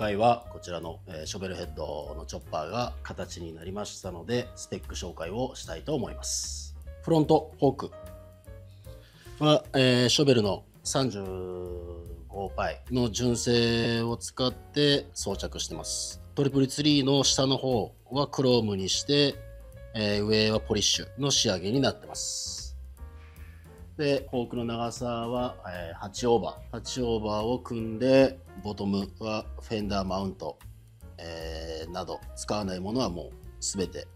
回はこちらのショベルヘッドのチョッパーが形になりましたので、スペック紹介をしたいと思います。フロントフォークは、ショベルの35パイの純正を使って装着してます。トリプルツリーの下の方はクロームにして、上はポリッシュの仕上げになってます。で、フォークの長さは、8オーバー。8オーバーを組んで、ボトムはフェンダーマウント、など使わないものはもう全て、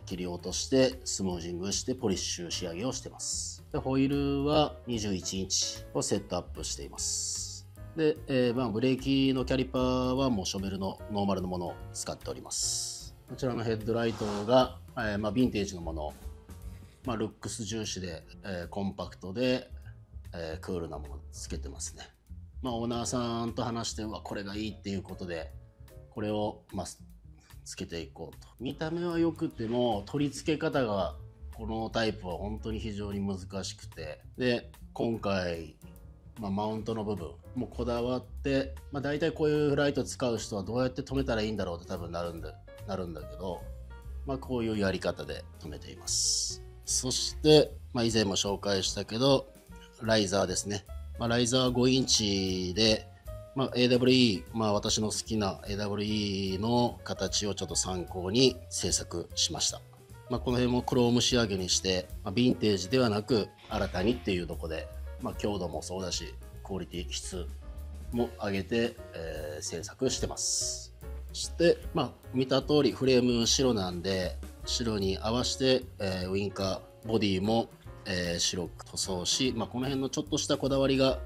切り落としてスムージングしてポリッシュ仕上げをしてます。で、ホイールは21インチをセットアップしています。で、ブレーキのキャリパーはもうショベルのノーマルのものを使っております。こちらのヘッドライトが、ヴィンテージのもの、ルックス重視で、コンパクトで、クールなものをつけてますね。オーナーさんと話してこれがいいっていうことでこれを、つけていこうと。見た目は良くても取り付け方がこのタイプは本当に非常に難しくて、で今回、マウントの部分もこだわって、大体こういうライト使う人はどうやって止めたらいいんだろうって多分なるんだけど、こういうやり方で止めています。そして、以前も紹介したけどライザーですね。ライザー5インチで、AWE、私の好きな AWE の形をちょっと参考に制作しました。この辺もクローム仕上げにして、ヴィンテージではなく新たにっていうところで、強度もそうだしクオリティ質も上げて、制作してます。そして、見た通りフレーム白なんで白に合わせて、ウインカーボディも白く塗装し、この辺のちょっとしたこだわりが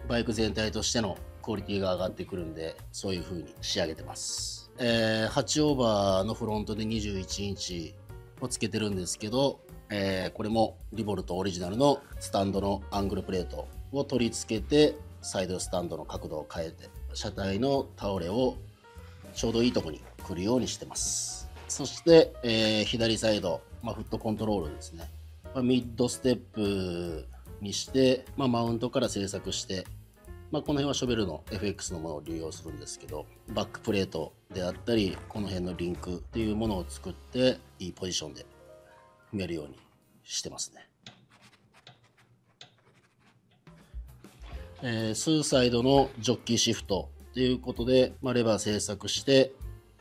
バイク全体としてのクオリティが上がってくるんで、そういう風に仕上げてます。8オーバーのフロントで21インチをつけてるんですけど、これもリボルトオリジナルのスタンドのアングルプレートを取り付けてサイドスタンドの角度を変えて車体の倒れをちょうどいいとこに来るようにしてます。そして、左サイド、フットコントロールですね。ミッドステップにして、マウントから製作して、この辺はショベルの FX のものを流用するんですけど、バックプレートであったりこの辺のリンクっていうものを作っていいポジションで踏めるようにしてますね。スーサイドのジョッキーシフトということで、レバー製作して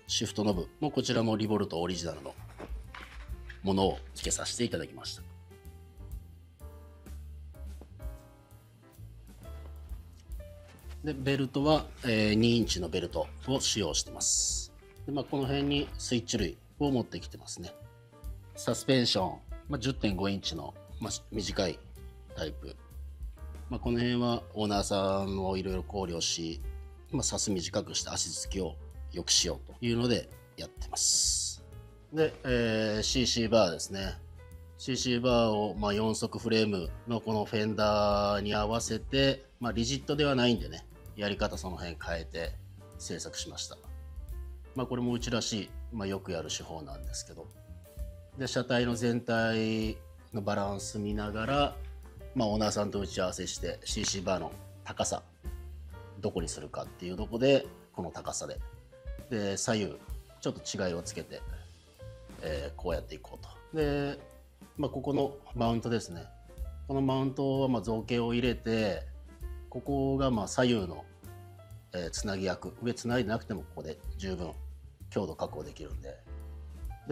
シフトノブもこちらもリボルトオリジナルのものを付けさせていただきました。でベルトは2インチのベルトを使用してます。で、この辺にスイッチ類を持ってきてますね。サスペンション、10.5 インチの、短いタイプ、この辺はオーナーさんをいろいろ考慮し、サス短くして足つきを良くしようというのでやってます。で、CC バーですね。CC バーを、4速フレームのこのフェンダーに合わせて、リジットではないんでね、やり方その辺変えて制作しました。これもうちらしい、よくやる手法なんですけど、で車体の全体のバランス見ながら、オーナーさんと打ち合わせして CC バーの高さどこにするかっていうとこでこの高さで左右ちょっと違いをつけて、こうやっていこうと。で、ここのマウントですね。このマウントは造形を入れて、ここが左右の、つなぎ役、上つないでなくてもここで十分強度確保できるんで、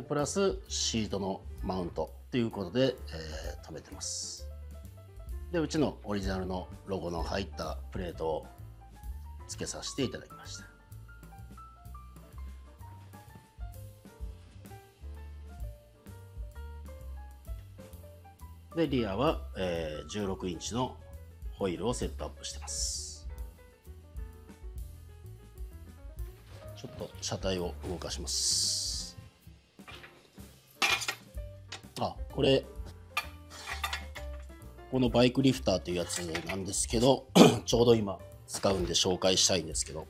プラスシートのマウントということで、止めてます。でうちのオリジナルのロゴの入ったプレートを付けさせていただきました。でリアは、16インチのホイールをセットアップしてます。ちょっと車体を動かします。このバイクリフターというやつなんですけどちょうど今使うんで紹介したいんですけど、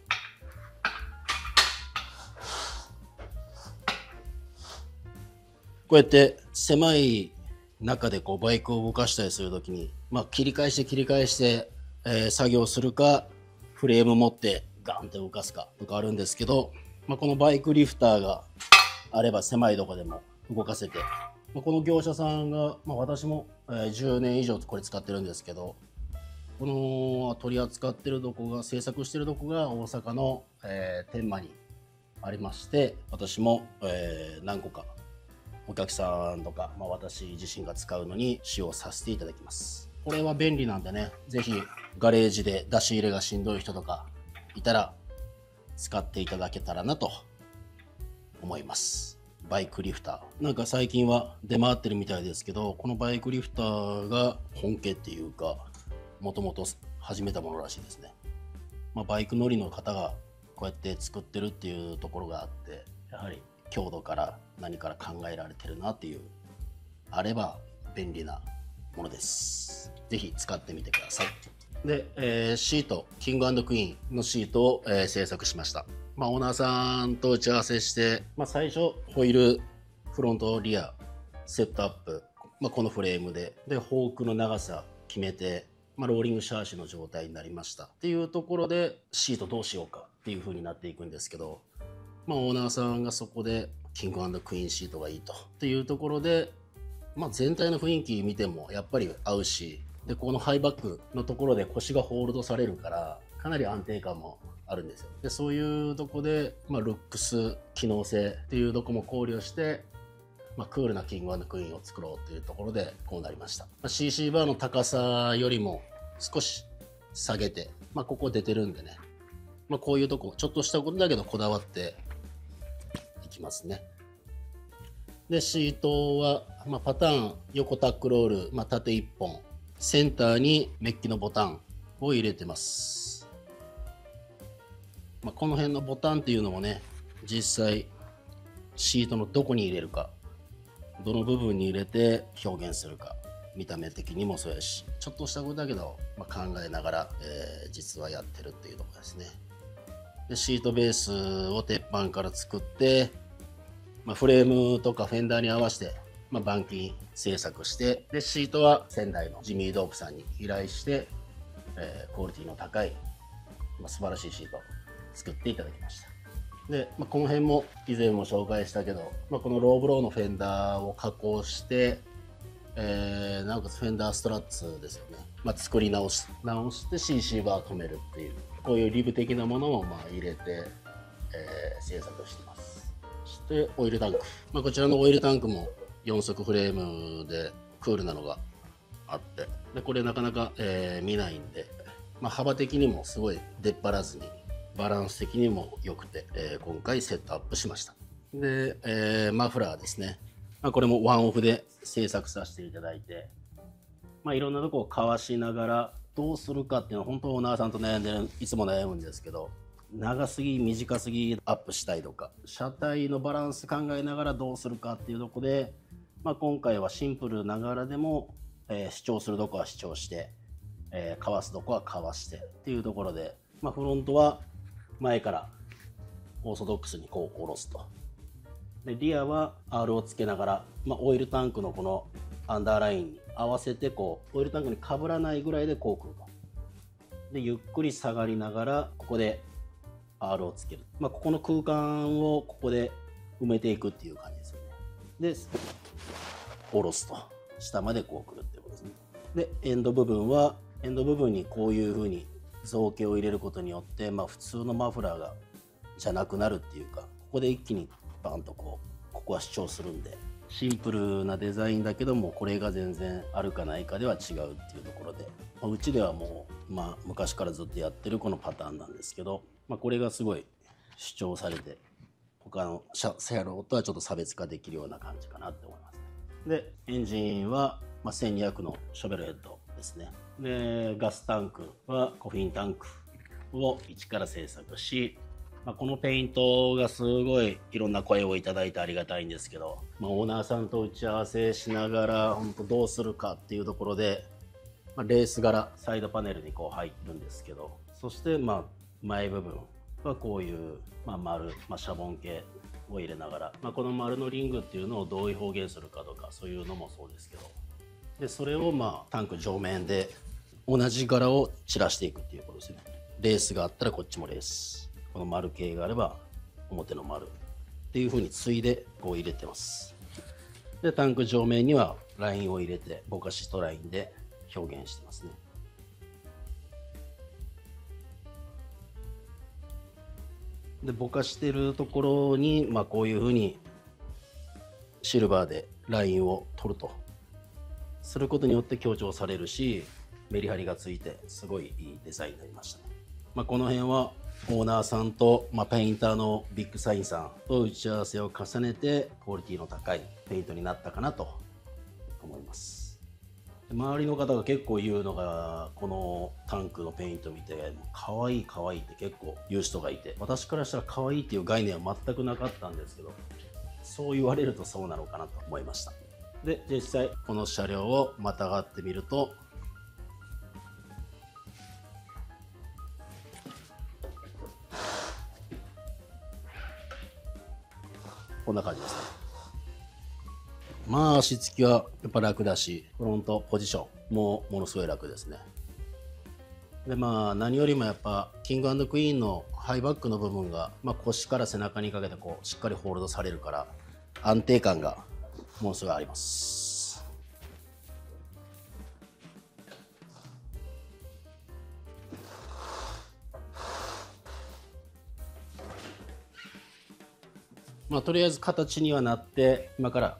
こうやって狭い中でバイクを動かしたりするときに、切り返して作業するか、フレーム持ってガンって動かすかとかあるんですけど、このバイクリフターがあれば狭いとこでも動かせて、この業者さんが、私も10年以上これ使ってるんですけど、この取り扱ってるとこが、制作してるとこが大阪の、天満にありまして、私も、何個かお客さんとか、私自身が使うのに使用させていただきます。これは便利なんでね、ぜひガレージで出し入れがしんどい人とかいたら使っていただけたらなと思います。バイクリフター。なんか最近は出回ってるみたいですけど、このバイクリフターが本家っていうか、もともと始めたものらしいですね。バイク乗りの方がこうやって作ってるっていうところがあって、やはり強度から何から考えられてるなっていう、あれば便利なものです。ぜひ使ってみてください。で、シート、キング&クイーンのシートを、製作しました。オーナーさんと打ち合わせして、最初ホイール、フロントリアセットアップ、このフレームでフォークの長さ決めて、ローリングシャーシの状態になりましたっていうところで、シートどうしようかっていう風になっていくんですけど、オーナーさんがそこでキング&クイーンシートがいいとっていうところで、全体の雰囲気見てもやっぱり合うし、でこのハイバックのところで腰がホールドされるからかなり安定感もあるんですよ。でそういうとこで、ルックス、機能性っていうとこも考慮して、クールなキング&クイーンを作ろうというところでこうなりました。CC バーの高さよりも少し下げて、ここ出てるんでね、こういうとこちょっとしたことだけどこだわっていきますね。でシートは、パターン横タックロール、縦1本、センターにメッキのボタンを入れてます。この辺のボタンっていうのもね、実際シートのどこに入れるか、どの部分に入れて表現するか、見た目的にもそうやし、ちょっとしたことだけど、考えながら、実はやってるっていうところですね。でシートベースを鉄板から作って、フレームとかフェンダーに合わせて、板金製作して、でシートは仙台のジミー・ドープさんに依頼して、クオリティの高い、素晴らしいシートを作っていただきました。で、この辺も以前も紹介したけど、このローブローのフェンダーを加工して、なおかつフェンダーストラッツですよね、作り直して CC バー止めるっていう、こういうリブ的なものも入れて、製作してます。そしてオイルタンク、こちらのオイルタンクも4足フレームでクールなのがあって、でこれなかなか、見ないんで、幅的にもすごい出っ張らずにバランス的にも良くて、今回セットアップしました。で、マフラーですね、これもワンオフで制作させていただいて、いろんなとこをかわしながらどうするかっていうのは本当オーナーさんといつも悩むんですけど、長すぎ短すぎアップしたいとか、車体のバランス考えながらどうするかっていうとこで、今回はシンプルながらでも、主張するとこは主張して、かわすとこはかわしてっていうところで、フロントは前からオーソドックスにこう下ろすと。でリアは R をつけながら、オイルタンクのこのアンダーラインに合わせてこうオイルタンクにかぶらないぐらいでこうくると。でゆっくり下がりながらここで R をつける、ここの空間をここで埋めていくっていう感じですよね。で下ろすと、下までこうくるっていうことですね。でエンド部分にこういう風に造形を入れることによって、普通のマフラーがじゃなくなるっていうか、ここで一気にバンとここは主張するんで、シンプルなデザインだけどもこれが全然あるかないかでは違うっていうところで、うちではもう、昔からずっとやってるこのパターンなんですけど、これがすごい主張されて他の車両とはちょっと差別化できるような感じかなって思いますね。でエンジンは、1200のショベルヘッドですね。でガスタンクはコフィンタンクを一から製作し、このペイントがすごいいろんな声をいただいてありがたいんですけど、オーナーさんと打ち合わせしながら本当どうするかっていうところで、レース柄サイドパネルにこう入るんですけど、そして前部分はこういう、丸、シャボン系を入れながら、この丸のリングっていうのをどういう表現するかとか、そういうのもそうですけど、でそれをタンク上面で同じ柄を散らしていくっていうことですね。レースがあったらこっちもレース、この丸系があれば表の丸っていう風についでこう入れてます。でタンク上面にはラインを入れてぼかしとラインで表現してますね。でぼかしてるところに、こういう風にシルバーでラインを取るとすることによって強調されるし、メリハリがついてすごいいいデザインになりましたね。この辺はオーナーさんと、ペインターのビッグサインさんと打ち合わせを重ねてクオリティの高いペイントになったかなと思います。周りの方が結構言うのが、このタンクのペイント見て可愛い可愛いって結構言う人がいて、私からしたら可愛いっていう概念は全くなかったんですけど、そう言われるとそうなのかなと思いました。で実際この車両をまたがってみると、こんな感じですね。足つきはやっぱ楽だし、フロントポジションもものすごい楽ですね。で何よりもやっぱキング&クイーンのハイバックの部分が、腰から背中にかけてこうしっかりホールドされるから安定感がものすごいあります。とりあえず形にはなって、今から、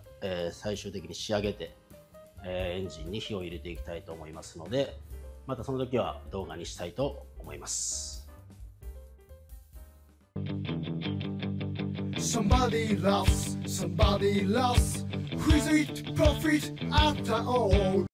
最終的に仕上げて、エンジンに火を入れていきたいと思いますので、またその時は動画にしたいと思います。Somebody loves, who is it profit after all?